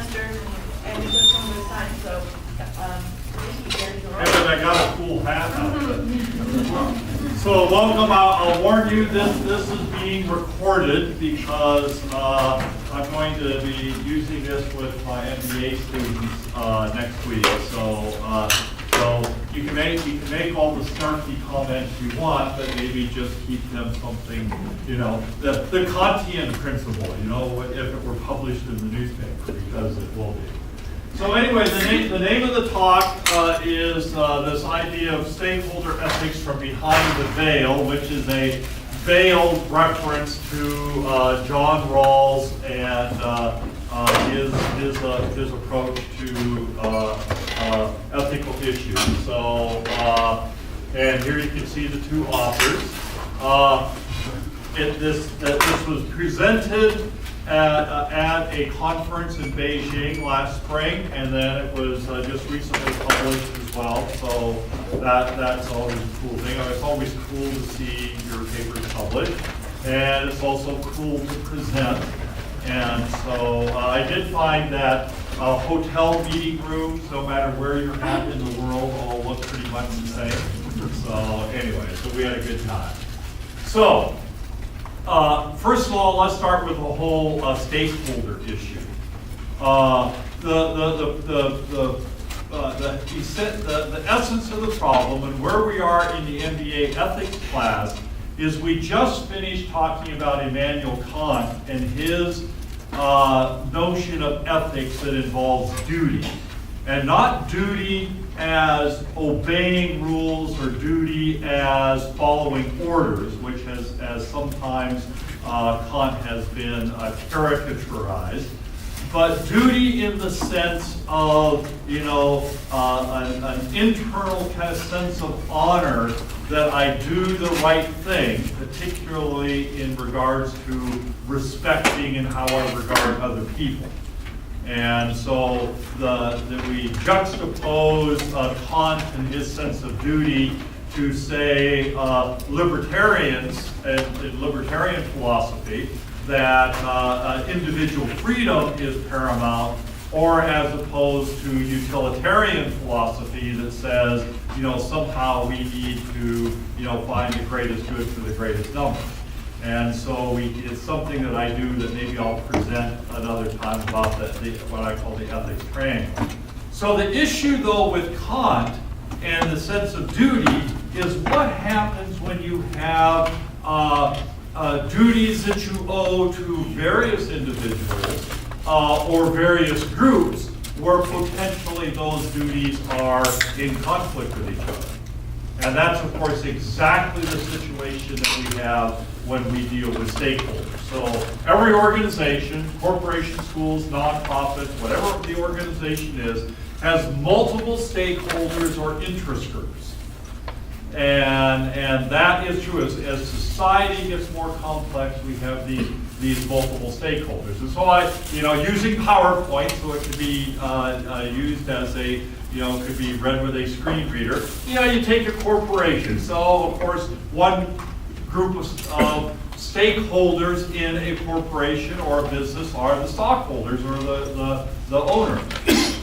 semesters, and we took some of the time, so, thank you, Gary. And then I got a cool hat on. So welcome, I'll warn you, this is being recorded because I'm going to be using this with my MBA students next week. So you can make all the snarky comments you want, but maybe just keep them something, the Kantian principle, if it were published in the newspaper, because it will be. So anyway, the name of the talk is this idea of stakeholder ethics from behind the veil, which is a veiled reference to John Rawls and his approach to ethical issues. So, and here you can see the two authors. This was presented at a conference in Beijing last spring, and then it was just recently published as well. So that's always a cool thing. It's always cool to see your papers published, and it's also cool to present. And so I did find that hotel meeting rooms, no matter where you're at in the world, all look pretty much the same. So anyway, so we had a good time. So. First of all, let's start with the whole stakeholder issue. The essence of the problem and where we are in the MBA ethics class is we just finished talking about Immanuel Kant and his notion of ethics that involves duty. And not duty as obeying rules or duty as following orders, which as sometimes Kant has been caricaturized, but duty in the sense of, an internal kind of sense of honor that I do the right thing, particularly in regards to respecting and how I regard other people. And so we juxtapose Kant and his sense of duty to, say, libertarians in libertarian philosophy, that individual freedom is paramount, or as opposed to utilitarian philosophy that says, somehow we need to, find the greatest good for the greatest number. And so it's something that I do that maybe I'll present another time about what I call the ethics triangle. So the issue, though, with Kant and the sense of duty is what happens when you have duties that you owe to various individuals or various groups where potentially those duties are in conflict with each other. And that's, of course, exactly the situation that we have when we deal with stakeholders. So every organization, corporation, schools, nonprofits, whatever the organization is, has multiple stakeholders or interest groups. And that is true. As society gets more complex, we have these multiple stakeholders. And so using PowerPoint, so it can be used as a, could be read with a screen reader. You take a corporation. So, of course, one group of stakeholders in a corporation or a business are the stockholders or the owner.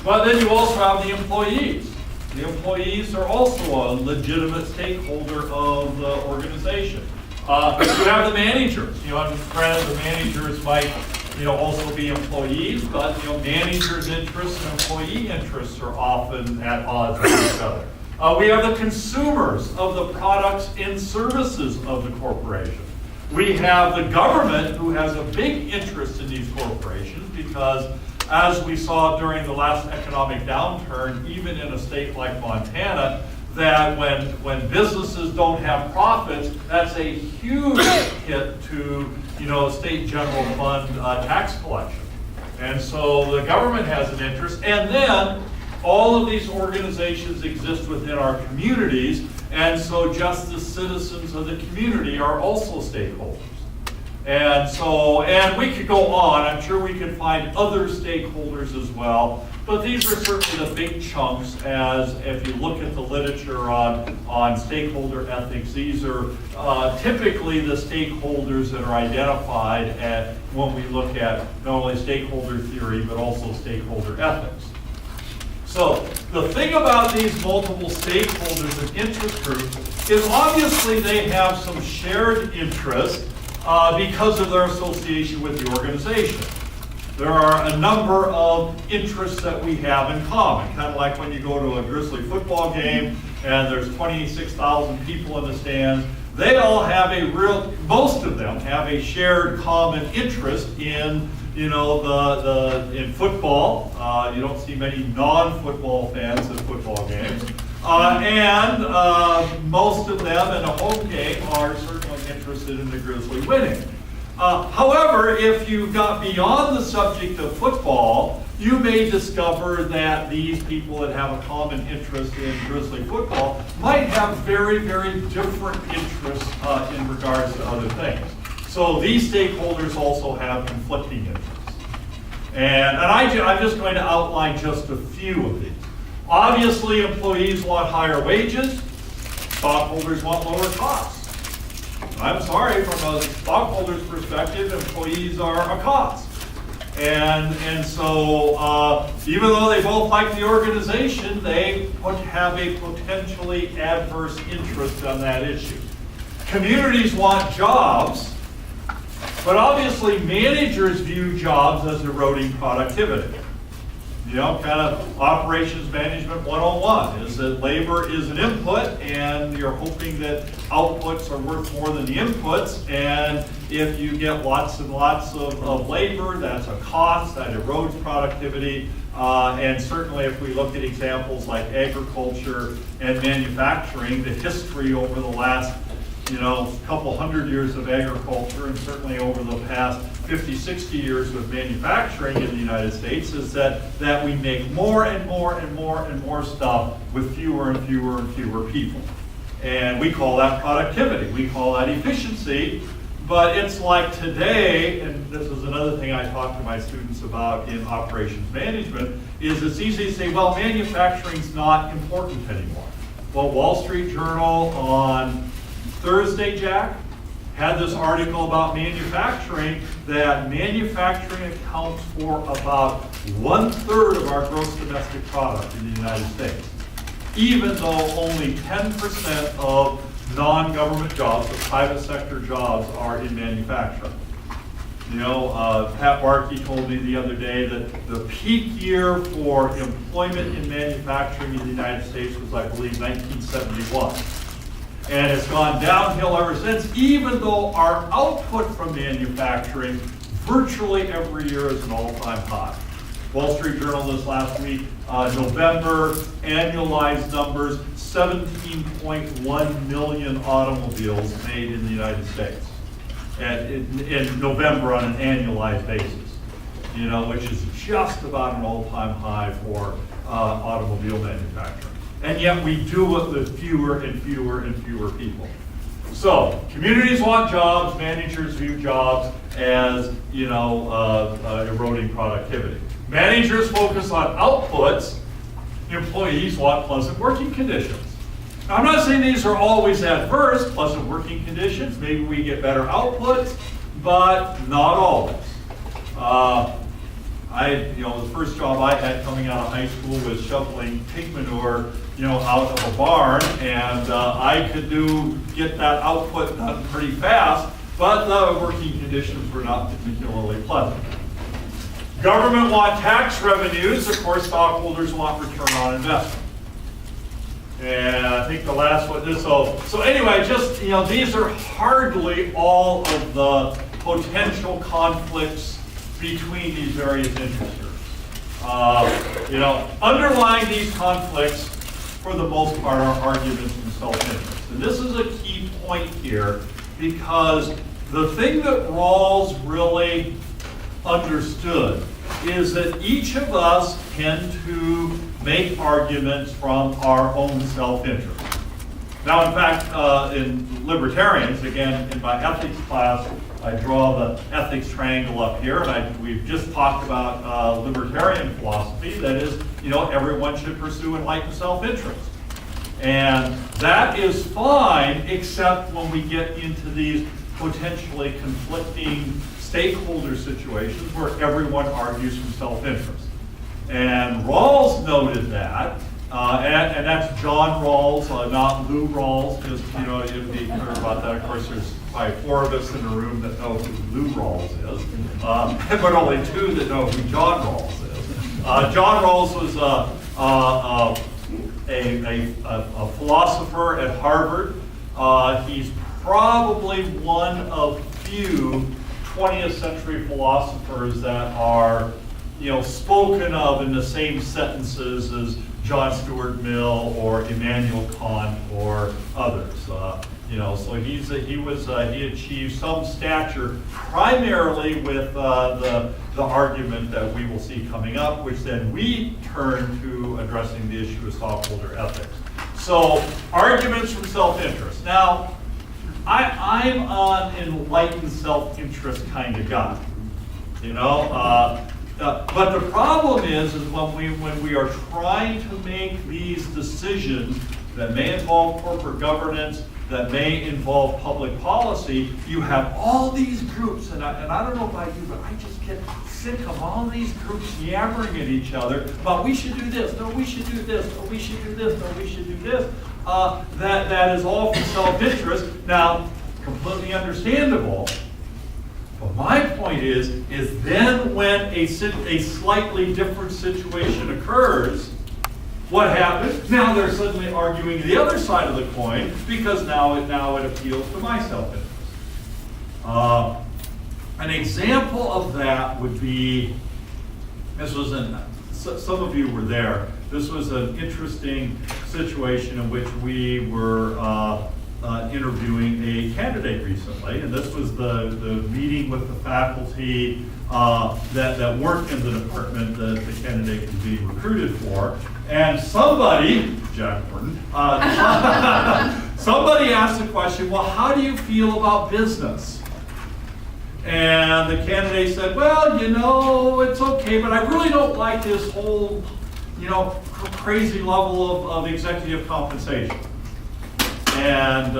But then you also have the employees. The employees are also a legitimate stakeholder of the organization. You have the managers. Granted, the managers might also be employees, but managers' interests and employee interests are often at odds with each other. We have the consumers of the products and services of the corporation. We have the government, who has a big interest in these corporations because, as we saw during the last economic downturn, even in a state like Montana, that when businesses don't have profits, that's a huge hit to state general fund tax collection. And so the government has an interest, and then all of these organizations exist within our communities, and so just the citizens of the community are also stakeholders. And we could go on. I'm sure we could find other stakeholders as well. But these are certainly the big chunks, as if you look at the literature on stakeholder ethics, these are typically the stakeholders that are identified when we look at not only stakeholder theory, but also stakeholder ethics. So the thing about these multiple stakeholders and interest groups is obviously they have some shared interest because of their association with the organization. There are a number of interests that we have in common, kind of like when you go to a Grizzly football game and there's 26,000 people in the stands. They all have most of them have a shared common interest in, in football. You don't see many non-football fans at football games. And most of them in a home game are certainly interested in the Grizzly winning. However, if you got beyond the subject of football, you may discover that these people that have a common interest in Grizzly football might have very, very different interests in regards to other things. So these stakeholders also have conflicting interests. And I'm just going to outline just a few of these. Obviously, employees want higher wages. Stockholders want lower costs. I'm sorry, from a stockholder's perspective, employees are a cost. And so even though they both like the organization, they would have a potentially adverse interest on that issue. Communities want jobs, but obviously managers view jobs as eroding productivity. Kind of operations management 101 is that labor is an input and you're hoping that outputs are worth more than the inputs, and if you get lots and lots of labor, that's a cost, that erodes productivity, and certainly if we look at examples like agriculture and manufacturing, the history over the last couple hundred years of agriculture, and certainly over the past 50, 60 years of manufacturing in the United States, is that we make more and more and more and more stuff with fewer and fewer and fewer people. And we call that productivity. We call that efficiency. But it's like today, and this is another thing I talk to my students about in operations management, is it's easy to say, well, manufacturing's not important anymore. Well, Wall Street Journal on Thursday, Jack, had this article about manufacturing, that manufacturing accounts for about 1/3 of our gross domestic product in the United States, even though only 10% of non-government jobs, the private sector jobs, are in manufacturing. Pat Barkey told me the other day that the peak year for employment in manufacturing in the United States was, I believe, 1971. And it's gone downhill ever since, even though our output from manufacturing virtually every year is an all-time high. Wall Street Journal this last week, November, annualized numbers, 17.1 million automobiles made in the United States. And in November on an annualized basis, which is just about an all-time high for automobile manufacturing. And yet we do it with fewer and fewer and fewer people. So communities want jobs, managers view jobs as eroding productivity. Managers focus on outputs, employees want pleasant working conditions. Now, I'm not saying these are always adverse, pleasant working conditions, maybe we get better outputs, but not always. The first job I had coming out of high school was shoveling pig manure, out of a barn, and I could get that output done pretty fast, but the working conditions were not particularly pleasant. Government want tax revenues, of course, stockholders want return on investment. And I think the last one is so anyway, just these are hardly all of the potential conflicts between these various interest groups. Underlying these conflicts, for the most part, are arguments from self-interest. And this is a key point here, because the thing that Rawls really understood is that each of us tend to make arguments from our own self-interest. Now, in fact, in libertarians, again, in my ethics class, I draw the ethics triangle up here, and we've just talked about libertarian philosophy, that is, everyone should pursue enlightened self-interest. And that is fine, except when we get into these potentially conflicting stakeholder situations where everyone argues from self-interest. And Rawls noted that, and that's John Rawls, not Lou Rawls, because, it'd be clear about that. Of course, there's probably 4 of us in the room that know who Lou Rawls is, but only 2 that know who John Rawls is. John Rawls was a philosopher at Harvard. He's probably one of few 20th century philosophers that are, spoken of in the same sentences as John Stuart Mill or Immanuel Kant or others. So he achieved some stature primarily with the argument that we will see coming up, which then we turn to addressing the issue of stockholder ethics. So arguments from self-interest. Now, I'm an enlightened self-interest kind of guy, but the problem is when we are trying to make these decisions that may involve corporate governance, that may involve public policy, you have all these groups, and I don't know about you, but I just get sick of all these groups yammering at each other about we should do this, no, we should do this, or we should do this, or we should do this. That is all for self-interest. Now, completely understandable. But my point is then when a slightly different situation occurs, what happens? Now they're suddenly arguing the other side of the coin because now it appeals to my self-interest. An example of that would be, some of you were there. This was an interesting situation in which we were interviewing a candidate recently, and this was the meeting with the faculty that weren't in the department that the candidate was being recruited for. And somebody, Jack Gordon, somebody asked the question, well, how do you feel about business? And the candidate said, well, it's okay, but I really don't like this whole, crazy level of executive compensation. And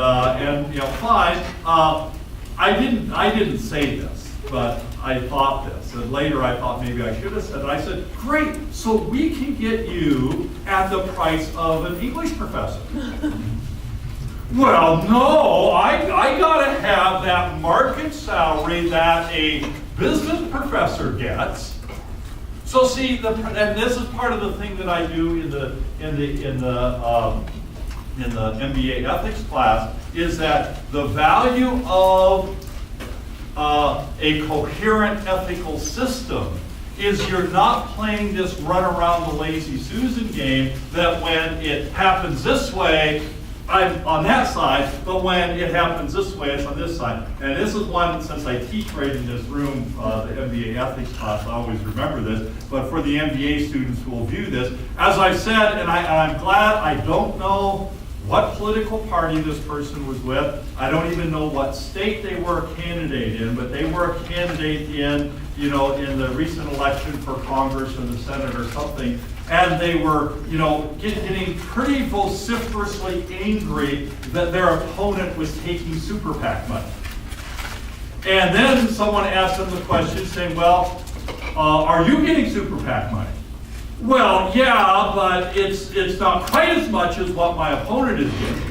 fine. I didn't say this, but I thought this. And later I thought maybe I should have said it. I said, great, so we can get you at the price of an English professor. Well, no, I gotta have that market salary that a business professor gets. So see, and this is part of the thing that I do in the MBA ethics class, is that the value of a coherent ethical system is you're not playing this run around the lazy Susan game that when it happens this way, I'm on that side, but when it happens this way, it's on this side. And this is one, since I teach right in this room, the MBA ethics class, I always remember this, but for the MBA students who will view this, as I've said, and I'm glad, I don't know what political party this person was with. I don't even know what state they were a candidate in, but they were a candidate in the recent election for Congress or the Senate or something. And they were, getting pretty vociferously angry that their opponent was taking super PAC money. And then someone asked them the question saying, well, are you getting super PAC money? Well, yeah, but it's not quite as much as what my opponent is getting.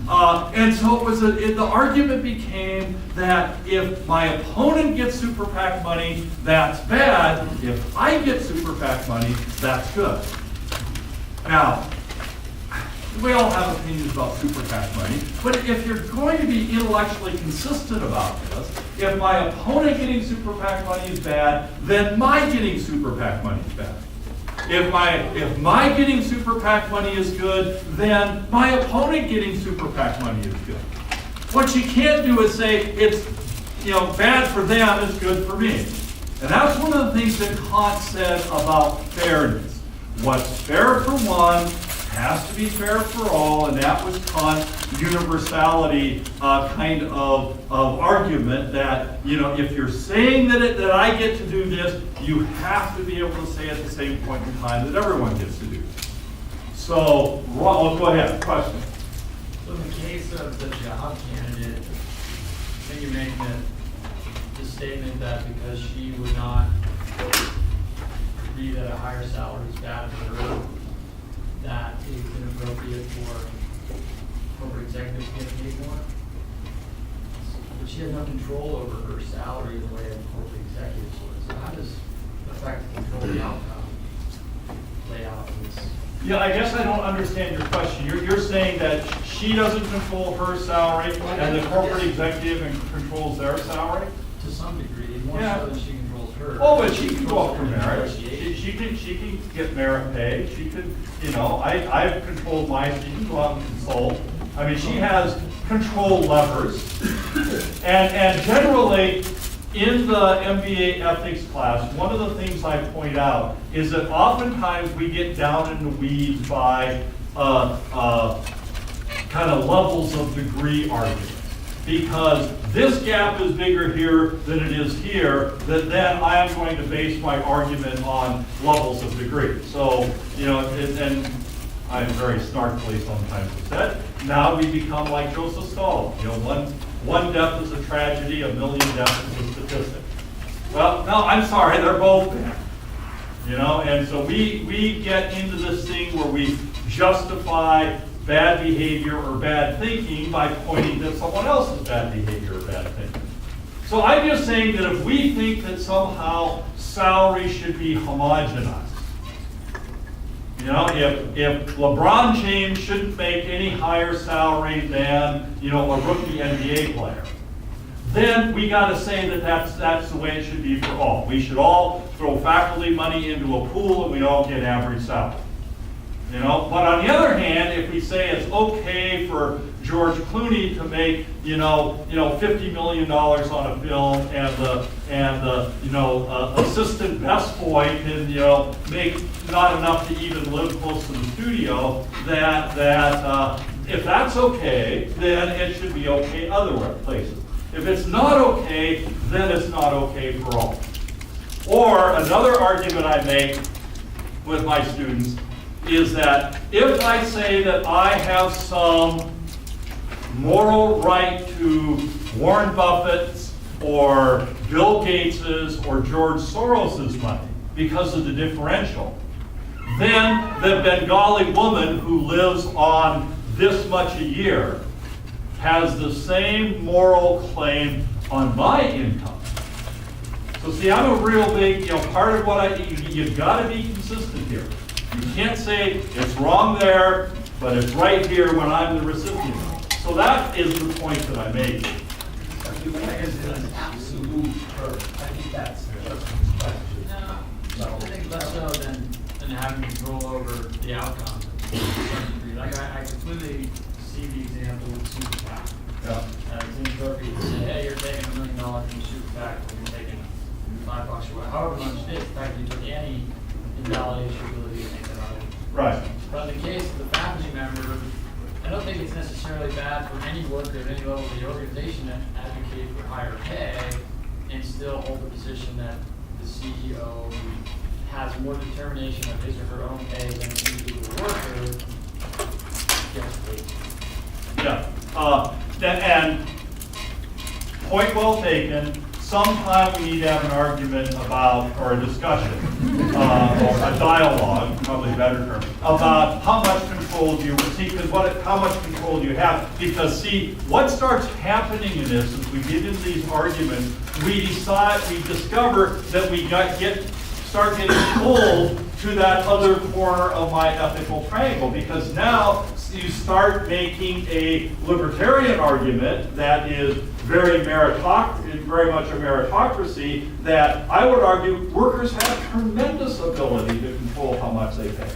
And so the argument became that if my opponent gets super PAC money, that's bad. If I get super PAC money, that's good. Now, we all have opinions about super PAC money, but if you're going to be intellectually consistent about this, if my opponent getting super PAC money is bad, then my getting super PAC money is bad. If my getting super PAC money is good, then my opponent getting super PAC money is good. What you can't do is say it's bad for them, it's good for me. And that's one of the things that Kant said about fairness. What's fair for one has to be fair for all, and that was Kant's universality kind of argument that, if you're saying that I get to do this, you have to be able to say at the same point in time that everyone gets to do it. So, go ahead, question. So in the case of the job candidate, I think you're making the statement that because she would not agree that a higher salary is bad for her, that it's inappropriate for corporate executives to get paid more. But she has no control over her salary the way a corporate executive would. So how does effective control the outcome play out in this? Yeah, I guess I don't understand your question. You're saying that she doesn't control her salary and the corporate executive controls their salary? To some degree, more Yeah. so than she controls her. Oh, but she can go up for merit. Negotiation. She can get merit pay. She can, I've controlled mine. She can go out and consult. I mean, she has control levers. And generally, in the MBA ethics class, one of the things I point out is that oftentimes we get down in the weeds by kind of levels of degree arguments. Because this gap is bigger here than it is here, then I am going to base my argument on levels of degree. So, and I'm very snarkily sometimes said, now we become like Joseph Stalin. One death is a tragedy, a million deaths is a statistic. Well, no, I'm sorry, they're both bad. And so we get into this thing where we justify bad behavior or bad thinking by pointing to someone else's bad behavior or bad thinking. So I'm just saying that if we think that somehow salary should be homogenized, if LeBron James shouldn't make any higher salary than, a rookie NBA player, then we got to say that that's the way it should be for all. We should all throw faculty money into a pool and we all get average salary. But on the other hand, if we say it's okay for George Clooney to make, $50 million on a film, and the assistant best boy can, make not enough to even live close to the studio, that if that's okay, then it should be okay other places. If it's not okay, then it's not okay for all. Or another argument I make with my students is that if I say that I have some moral right to Warren Buffett's or Bill Gates's or George Soros's money because of the differential, then the Bengali woman who lives on this much a year has the same moral claim on my income. So see, I'm a real big, part of what you've got to be consistent here. You can't say it's wrong there, but it's right here when I'm the recipient. So that is the point that I made. That is an absolute curve. I think that's Justin's question. No, I think less so than having control over the outcome to some degree. Like I completely see the example with super PAC. Yeah. It's inappropriate to say, hey, you're taking $1 million from super PAC when you're taking $5 or however much it is. In fact, you took any invalidation ability to make that out. Right. But in the case of the faculty member, I don't think it's necessarily bad for any worker at any level of the organization to advocate for higher pay and still hold the position that the CEO has more determination of his or her own pay than an individual worker gets paid. Yeah. And point well taken. Sometime we need to have an argument about, or a discussion, or a dialogue, probably a better term, about how much control do you see, how much control do you have? Because see, what starts happening in this as we get into these arguments, we discover that we start getting pulled to that other corner of my ethical triangle, because now you start making a libertarian argument that is very much a meritocracy, that I would argue workers have tremendous ability to control how much they pay.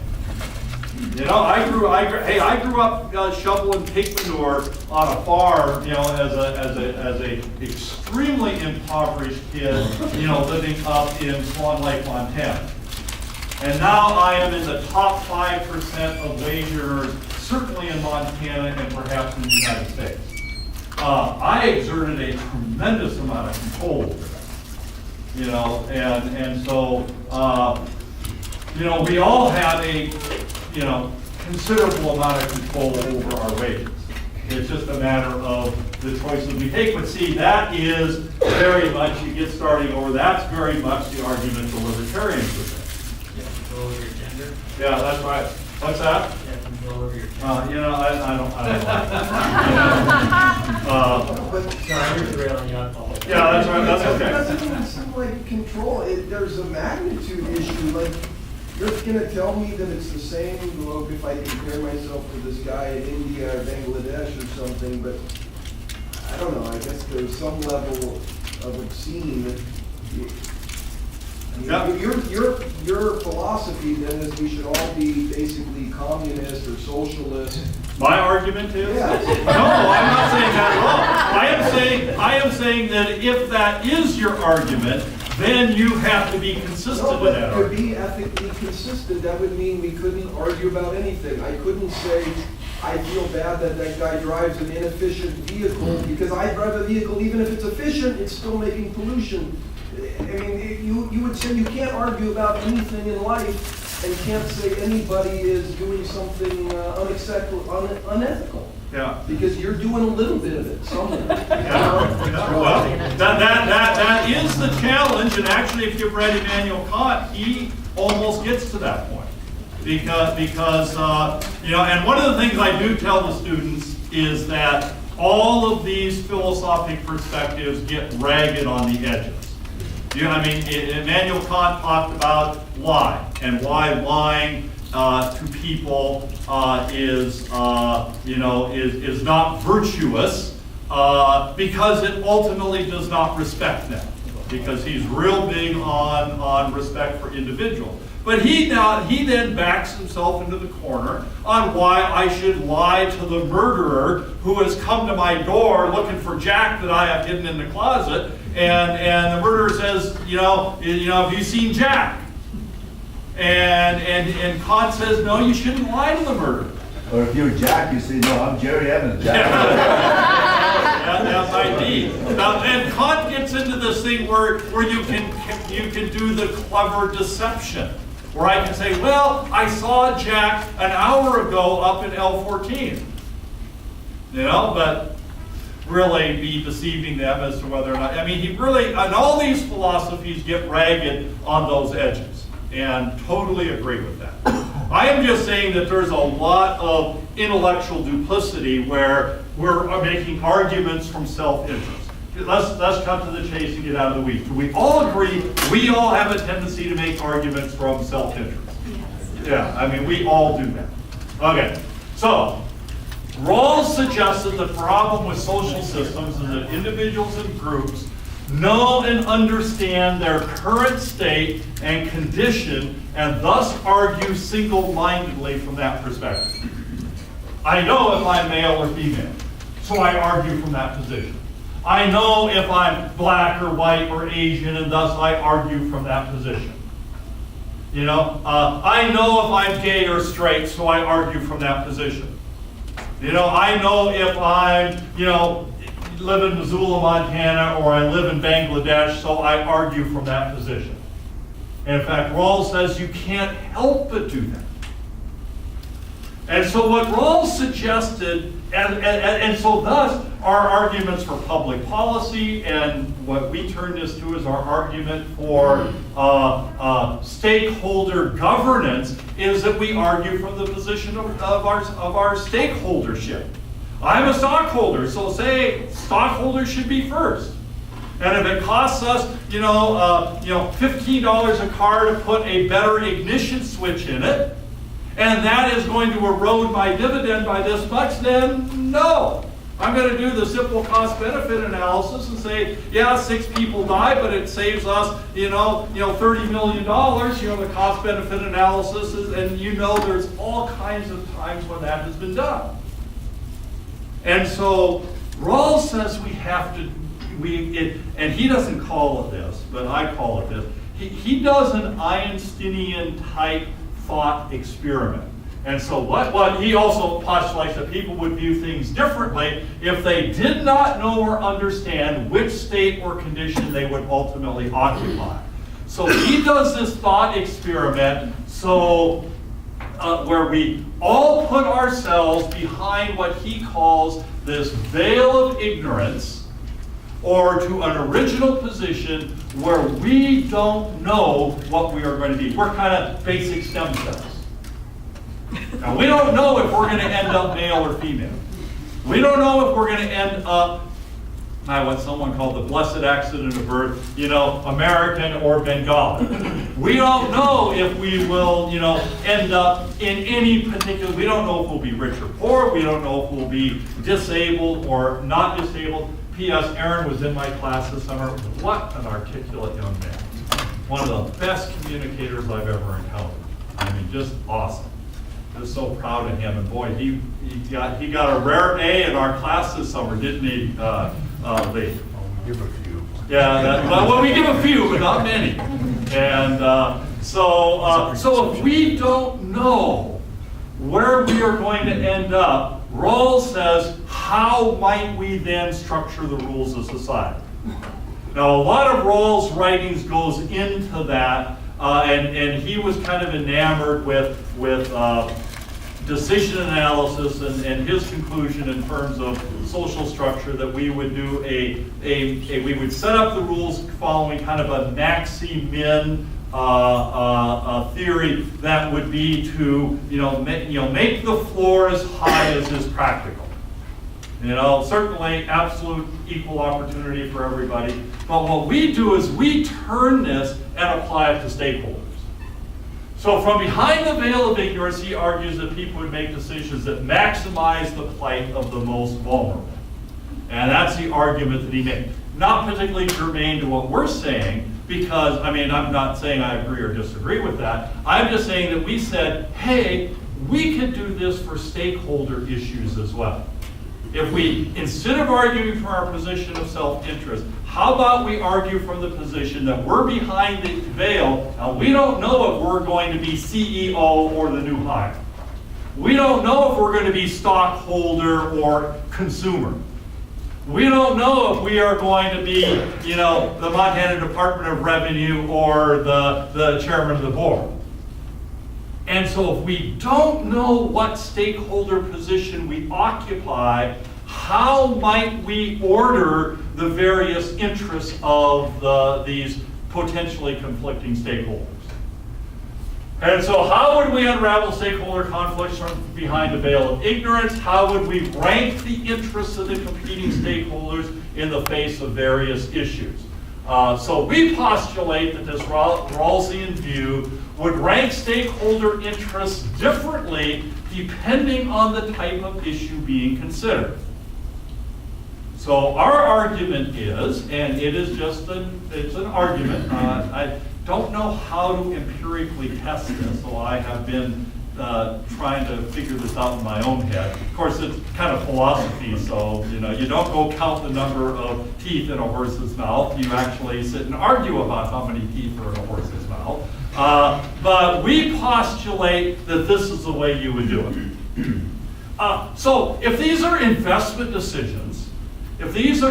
I grew up shoveling pig manure on a farm, as a extremely impoverished kid, living up in Swan Lake, Montana. And now I am in the top 5% of wage earners, certainly in Montana and perhaps in the United States. I exerted a tremendous amount of control over that. You know, and so, you know, we all have a, you know, considerable amount of control over our wages. It's just a matter of the choices we take. But see, that is very much, you get starting over, that's very much the argument the libertarians would make. You have control over your gender. Yeah, that's right. What's that? You have control over your gender. You know, I don't But Sorry, I'm derailing you, I apologize. yeah, that's right, that's It okay. doesn't even seem like control, there's a magnitude issue, like, you're gonna tell me that it's the same, look, if I compare myself to this guy in India or Bangladesh or something, but I don't know, I guess there's some level of obscene. Yeah. Your philosophy then is we should all be basically communist or socialist. My argument is? Yeah. No, I'm not saying that at all. I am saying that if that is your argument, then you have to be consistent No, with but that to argument. be ethically consistent, that would mean we couldn't argue about anything. I couldn't say, I feel bad that that guy drives an inefficient vehicle, because I drive a vehicle, even if it's efficient, it's still making pollution. I mean, you would say you can't argue about anything in life and can't say anybody is doing something unethical. Yeah. Because you're doing a little bit of it somewhere. Yeah. Well, that is the challenge, and actually, if you've read Immanuel Kant, he almost gets to that point. Because you know, and one of the things I do tell the students is that all of these philosophic perspectives get ragged on the edges. You know, I mean, Immanuel Kant talked about lie, and why lying to people is not virtuous because it ultimately does not respect them. Because he's real big on respect for individuals. But he then backs himself into the corner on why I should lie to the murderer who has come to my door looking for Jack that I have hidden in the closet, and the murderer says, you know, have you seen Jack? And Kant says, no, you shouldn't lie to the murderer. Or if you're Jack, you say, no, I'm Jerry Evans. Jack. That's indeed. Now, and Kant gets into this thing where you can do the clever deception. Where I can say, well, I saw Jack an hour ago up in L14. You know, but really be deceiving them as to whether or not, I mean, he really, and all these philosophies get ragged on those edges, and totally agree with that. I am just saying that there's a lot of intellectual duplicity where we're making arguments from self-interest. Let's cut to the chase and get out of the weeds. We all agree, we all have a tendency to make arguments from self-interest. Yeah, I mean, we all do that. Okay, so Rawls suggests that the problem with social systems is that individuals and groups know and understand their current state and condition, and thus argue single-mindedly from that perspective. I know if I'm male or female, so I argue from that position. I know if I'm black or white or Asian, and thus I argue from that position. You know, I know if I'm gay or straight, so I argue from that position. You know, I know if I'm, you know, live in Missoula, Montana, or I live in Bangladesh, so I argue from that position. And in fact, Rawls says you can't help but do that. And so what Rawls suggested, and so thus our arguments for public policy, and what we turn this to as our argument for stakeholder governance, is that we argue from the position of our stakeholdership. I'm a stockholder, so say stockholders should be first. And if it costs us, $15 a car to put a better ignition switch in it, and that is going to erode my dividend by this much, then no. I'm going to do the simple cost-benefit analysis and say, yeah, 6 people die, but it saves us, $30 million. The cost-benefit analysis is, and there's all kinds of times when that has been done. And so Rawls says we have to, and he doesn't call it this, but I call it this. he does an Einsteinian type thought experiment. And so what he also postulates that people would view things differently if they did not know or understand which state or condition they would ultimately occupy. So he does this thought experiment where we all put ourselves behind what he calls this veil of ignorance, or to an original position where we don't know what we are going to be. We're kind of basic stem cells. Now, we don't know if we're going to end up male or female. We don't know if we're going to end up, what someone called the blessed accident of birth, American or Bengali. We don't know if we will, end up in any particular, we don't know if we'll be rich or poor, we don't know if we'll be disabled or not disabled. P.S. Aaron was in my class this summer. What an articulate young man. One of the best communicators I've ever encountered. I mean, just awesome. I was so proud of him, and boy, he got a rare A in our class this summer, didn't he, Lee? Oh, we give a few. Yeah, well, we give a few, but not many. And so if we don't know where we are going to end up, Rawls says, how might we then structure the rules of society? Now, a lot of Rawls' writings goes into that. And he was kind of enamored with decision analysis and his conclusion in terms of social structure that we would do we would set up the rules following kind of a maxi-min theory that would be to make the floor as high as is practical. Certainly absolute equal opportunity for everybody. But what we do is we turn this and apply it to stakeholders. So from behind the veil of ignorance, he argues that people would make decisions that maximize the plight of the most vulnerable. And that's the argument that he made. Not particularly germane to what we're saying, because, I'm not saying I agree or disagree with that. I'm just saying that we said, hey, we could do this for stakeholder issues as well. If we, instead of arguing from our position of self-interest, how about we argue from the position that we're behind the veil and we don't know if we're going to be CEO or the new hire. We don't know if we're going to be stockholder or consumer. We don't know if we are going to be, the Montana Department of Revenue or the chairman of the board. And so if we don't know what stakeholder position we occupy, how might we order the various interests of these potentially conflicting stakeholders? And so how would we unravel stakeholder conflicts from behind a veil of ignorance? How would we rank the interests of the competing stakeholders in the face of various issues? So we postulate that this Rawlsian view would rank stakeholder interests differently depending on the type of issue being considered. So our argument is, and it is just it's an argument, I don't know how to empirically test this, so I have been trying to figure this out in my own head. Of course, it's kind of philosophy, so you don't go count the number of teeth in a horse's mouth. You actually sit and argue about how many teeth are in a horse's mouth. But we postulate that this is the way you would do it. So if these are investment decisions, if these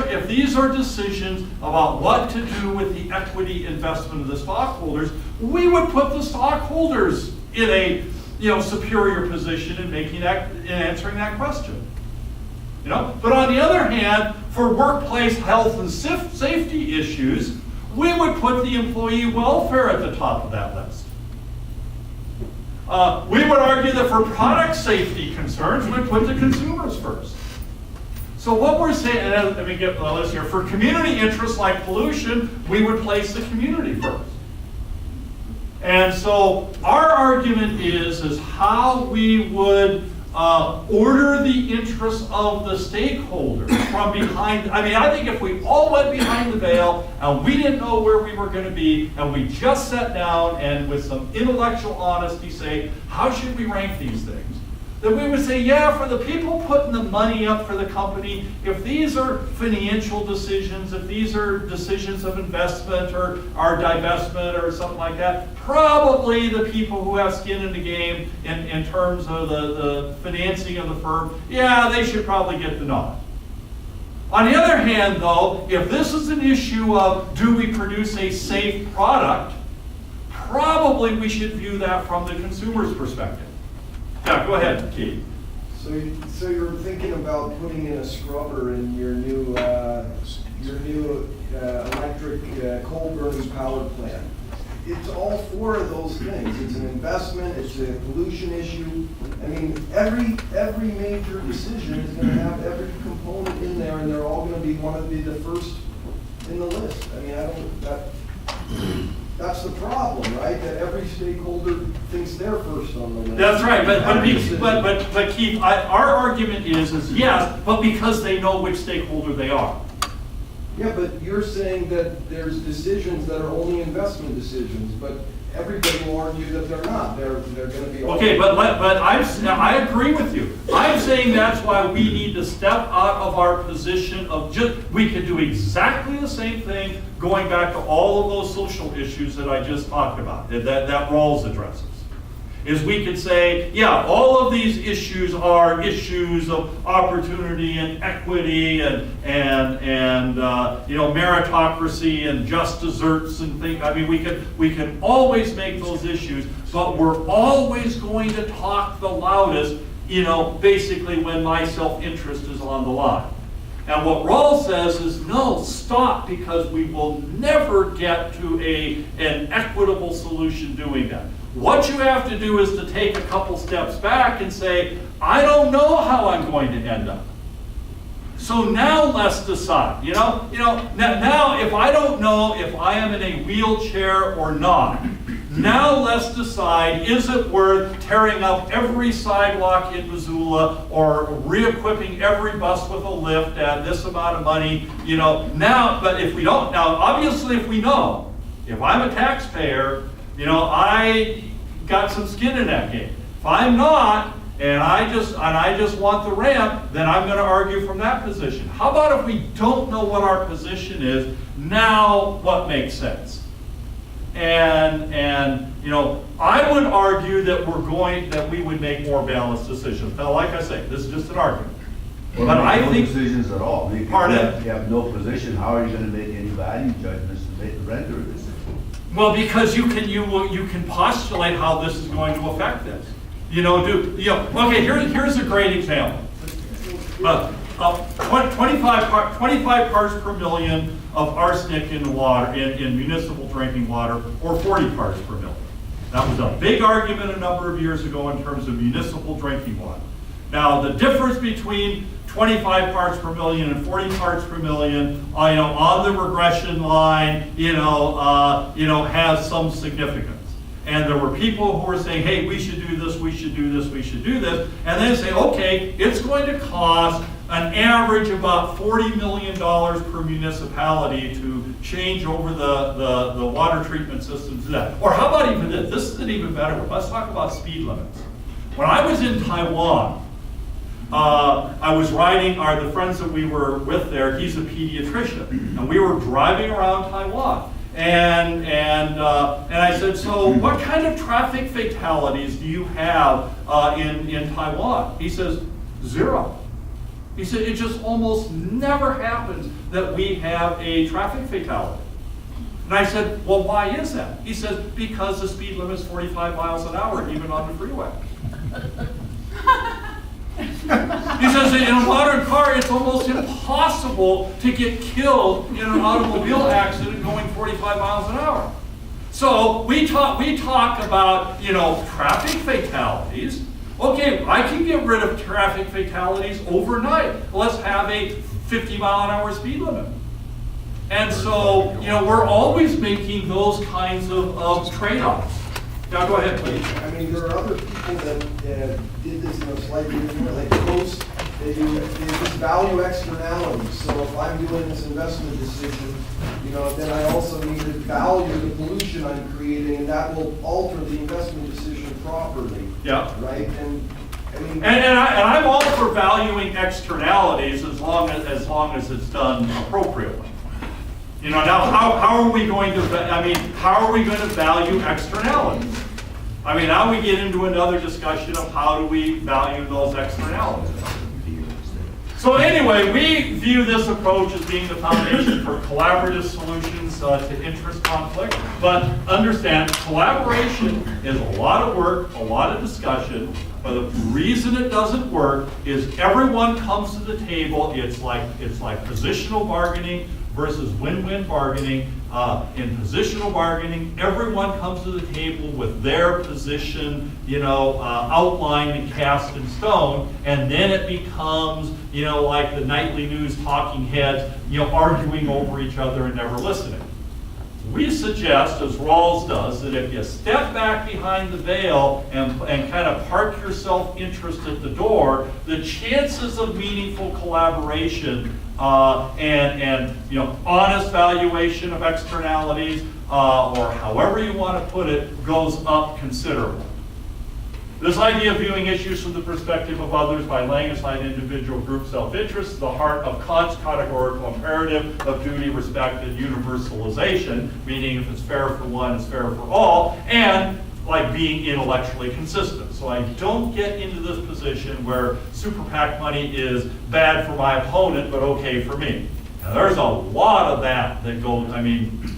are decisions about what to do with the equity investment of the stockholders, we would put the stockholders in a superior position in answering that question. But on the other hand, for workplace health and safety issues, we would put the employee welfare at the top of that list. We would argue that for product safety concerns, we'd put the consumers first. So what we're saying, and let me get the list here, for community interests like pollution, we would place the community first. And so our argument is how we would order the interests of the stakeholders from behind. I think if we all went behind the veil and we didn't know where we were going to be, and we just sat down and with some intellectual honesty say, how should we rank these things? that we would say, yeah, for the people putting the money up for the company, if these are financial decisions, if these are decisions of investment or divestment or something like that, probably the people who have skin in the game in terms of the financing of the firm, yeah, they should probably get the nod. On the other hand, though, if this is an issue of do we produce a safe product, probably we should view that from the consumer's perspective. Yeah, go ahead, Keith. So you're thinking about putting in a scrubber in your new electric coal burning power plant. It's all four of those things. It's an investment, it's a pollution issue. I mean, every major decision is gonna have every component in there, and they're all gonna wanna be the first in the list. I mean, that's the problem, right? That every stakeholder thinks they're first on the list. That's right, but Keith, our argument is yes, but because they know which stakeholder they are. Yeah, but you're saying that there's decisions that are only investment decisions, but everybody will argue that they're not. They're going to be. Okay, but I agree with you. I'm saying that's why we need to step out of our position of we could do exactly the same thing going back to all of those social issues that I just talked about, that Rawls addresses. Is we could say, yeah, all of these issues are issues of opportunity and equity and meritocracy and just desserts and things. I mean, we can always make those issues, but we're always going to talk the loudest, basically when my self-interest is on the line. And what Rawls says is, no, stop, because we will never get to an equitable solution doing that. What you have to do is to take a couple steps back and say, I don't know how I'm going to end up. So now let's decide. Now if I don't know if I am in a wheelchair or not, now let's decide, is it worth tearing up every sidewalk in Missoula or re-equipping every bus with a lift at this amount of money? But if we don't, now obviously if we know, if I'm a taxpayer, I got some skin in that game. If I'm not, and I just want the ramp, then I'm going to argue from that position. How about if we don't know what our position is? Now, what makes sense? And I would argue that we would make more balanced decisions. Now, like I say, this is just an argument. Well, but I think decisions at all. If pardon? you have no position, how are you going to make any value judgments to make the render a decision? Well, because you can postulate how this is going to affect this. Okay, here's a great example. 25 parts per million of arsenic in water, in municipal drinking water, or 40 parts per million. That was a big argument a number of years ago in terms of municipal drinking water. Now, the difference between 25 parts per million and 40 parts per million, on the regression line, has some significance. And there were people who were saying, hey, we should do this, we should do this, we should do this. And then say, okay, it's going to cost an average about $40 million per municipality to change over the water treatment systems. Or how about even this? This is an even better one. Let's talk about speed limits. When I was in Taiwan, I was riding, the friends that we were with there, he's a pediatrician, and we were driving around Taiwan. And I said, so what kind of traffic fatalities do you have in Taiwan? He says, 0. He said, it just almost never happens that we have a traffic fatality. And I said, well, why is that? He says, because the speed limit is 45 miles an hour, even on the freeway. He says in a modern car, it's almost impossible to get killed in an automobile accident going 45 miles an hour. So we talk about, traffic fatalities. Okay, I can get rid of traffic fatalities overnight. Let's have a 50 mile an hour speed limit. And so, we're always making those kinds of trade-offs. Now, go ahead, please. I mean, there are other people that did this in a slightly different way. Like Coast, they just value externalities. So if I'm doing this investment decision, then I also need to value the pollution I'm creating, and that will alter the investment decision properly. Yeah. Right? And I'm all for valuing externalities as long as it's done appropriately. You know, now how are we going to, how are we going to value externalities? I mean, now we get into another discussion of how do we value those externalities. So anyway, we view this approach as being the foundation for collaborative solutions to interest conflict. But understand, collaboration is a lot of work, a lot of discussion. But the reason it doesn't work is everyone comes to the table. It's like positional bargaining versus win-win bargaining. In positional bargaining, everyone comes to the table with their position, outlined and cast in stone, and then it becomes, like the nightly news talking heads, arguing over each other and never listening. We suggest, as Rawls does, that if you step back behind the veil and kind of park your self-interest at the door, the chances of meaningful collaboration and honest valuation of externalities, or however you want to put it, goes up considerably. This idea of viewing issues from the perspective of others by laying aside individual group self-interest is the heart of Kant's categorical imperative of duty, respect, and universalization, meaning if it's fair for one, it's fair for all, and like being intellectually consistent. So I don't get into this position where super PAC money is bad for my opponent, but okay for me. Now, there's a lot of that goes,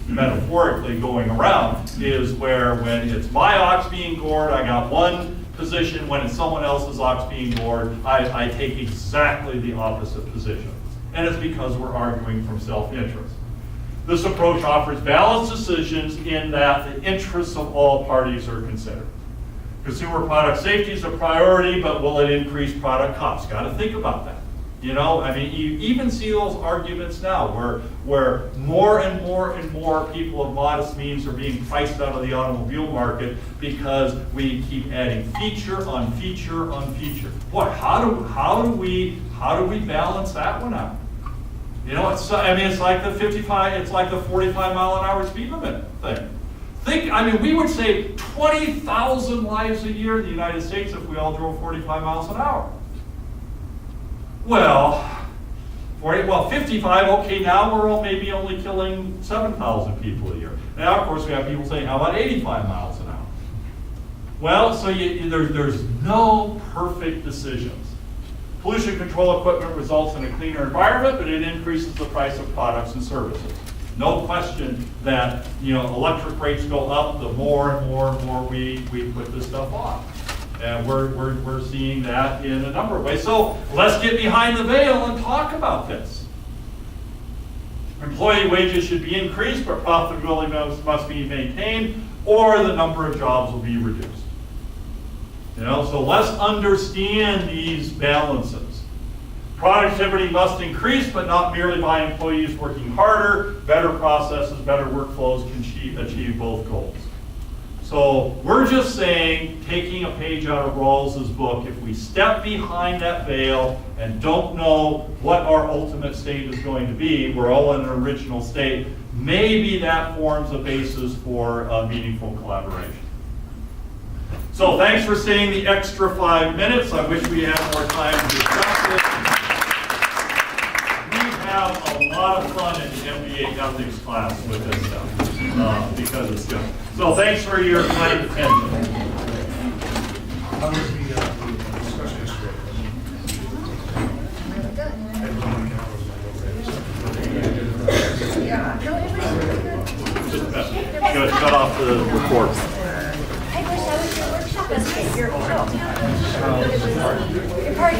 metaphorically going around, is where when it's my ox being gored, I got one position. When it's someone else's ox being gored, I take exactly the opposite position. And it's because we're arguing from self-interest. This approach offers balanced decisions in that the interests of all parties are considered. Consumer product safety is a priority, but will it increase product costs? Got to think about that. You even see those arguments now where more and more and more people of modest means are being priced out of the automobile market because we keep adding feature on feature on feature. Boy, how do we balance that one out? It's like the 45 mile an hour speed limit thing. We would save 20,000 lives a year in the United States if we all drove 45 miles an hour. Well, 55, okay, now we're maybe only killing 7,000 people a year. Now, of course, we have people saying, how about 85 miles an hour? Well, so there's no perfect decisions. Pollution control equipment results in a cleaner environment, but it increases the price of products and services. No question that electric rates go up the more and more and more we put this stuff on. And we're seeing that in a number of ways. So let's get behind the veil and talk about this. Employee wages should be increased, but profitability must be maintained, or the number of jobs will be reduced. So let's understand these balances. Productivity must increase, but not merely by employees working harder. Better processes, better workflows can achieve both goals. So we're just saying, taking a page out of Rawls's book, if we step behind that veil and don't know what our ultimate state is going to be, we're all in an original state, maybe that forms a basis for meaningful collaboration. So thanks for staying the extra 5 minutes. I wish we had more time to discuss it. We have a lot of fun in the MBA ethics class with this stuff because it's good. So thanks for your kind attention. How was the discussion yesterday? Yeah, no, everybody's really good. Just cut off the record. I wish I was your workshop yesterday. Your part.